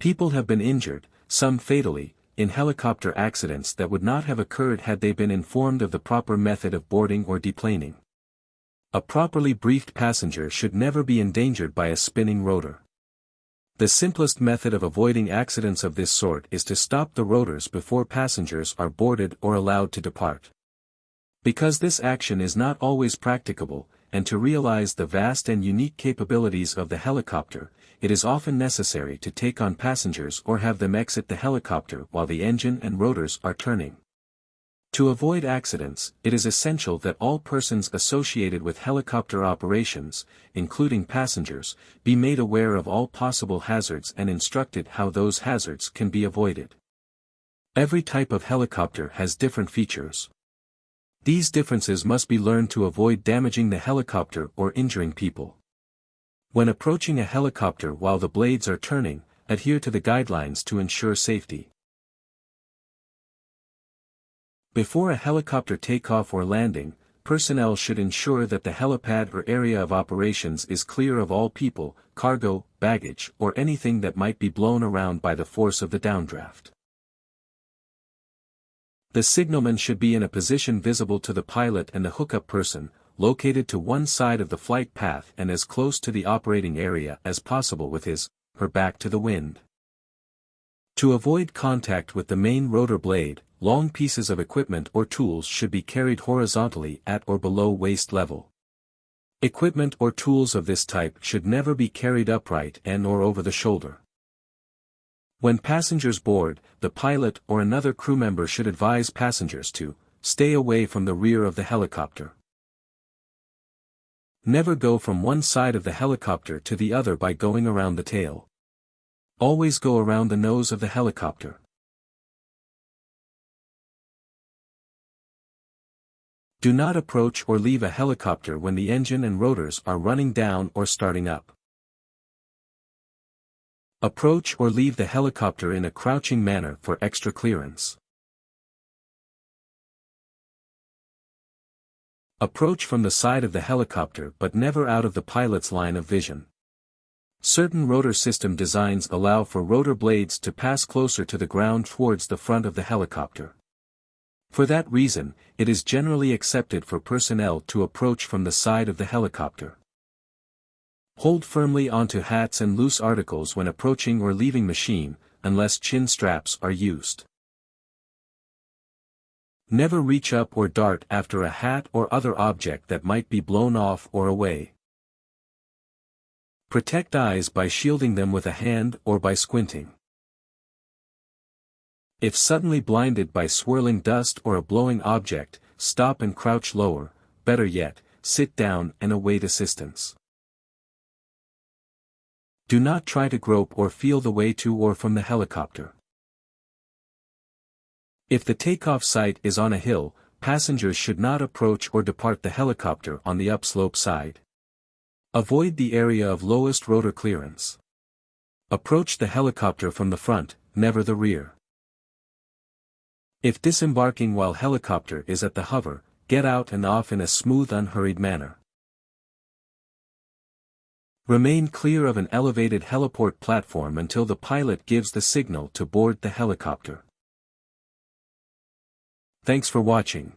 People have been injured, some fatally, in helicopter accidents that would not have occurred had they been informed of the proper method of boarding or deplaning. A properly briefed passenger should never be endangered by a spinning rotor. The simplest method of avoiding accidents of this sort is to stop the rotors before passengers are boarded or allowed to depart. Because this action is not always practicable, and to realize the vast and unique capabilities of the helicopter, it is often necessary to take on passengers or have them exit the helicopter while the engine and rotors are turning. To avoid accidents, it is essential that all persons associated with helicopter operations, including passengers, be made aware of all possible hazards and instructed how those hazards can be avoided. Every type of helicopter has different features. These differences must be learned to avoid damaging the helicopter or injuring people. When approaching a helicopter while the blades are turning, adhere to the guidelines to ensure safety. Before a helicopter takeoff or landing, personnel should ensure that the helipad or area of operations is clear of all people, cargo, baggage, or anything that might be blown around by the force of the downdraft. The signalman should be in a position visible to the pilot and the hookup person, located to one side of the flight path and as close to the operating area as possible with her back to the wind. To avoid contact with the main rotor blade, long pieces of equipment or tools should be carried horizontally at or below waist level. Equipment or tools of this type should never be carried upright and or over the shoulder. When passengers board, the pilot or another crew member should advise passengers to stay away from the rear of the helicopter. Never go from one side of the helicopter to the other by going around the tail. Always go around the nose of the helicopter. Do not approach or leave a helicopter when the engine and rotors are running down or starting up. Approach or leave the helicopter in a crouching manner for extra clearance. Approach from the side of the helicopter but never out of the pilot's line of vision. Certain rotor system designs allow for rotor blades to pass closer to the ground towards the front of the helicopter. For that reason, it is generally accepted for personnel to approach from the side of the helicopter. Hold firmly onto hats and loose articles when approaching or leaving machine, unless chin straps are used. Never reach up or dart after a hat or other object that might be blown off or away. Protect eyes by shielding them with a hand or by squinting. If suddenly blinded by swirling dust or a blowing object, stop and crouch lower, better yet, sit down and await assistance. Do not try to grope or feel the way to or from the helicopter. If the takeoff site is on a hill, passengers should not approach or depart the helicopter on the upslope side. Avoid the area of lowest rotor clearance. Approach the helicopter from the front, never the rear. If disembarking while helicopter is at the hover, get out and off in a smooth unhurried manner. Remain clear of an elevated heliport platform until the pilot gives the signal to board the helicopter. Thanks for watching.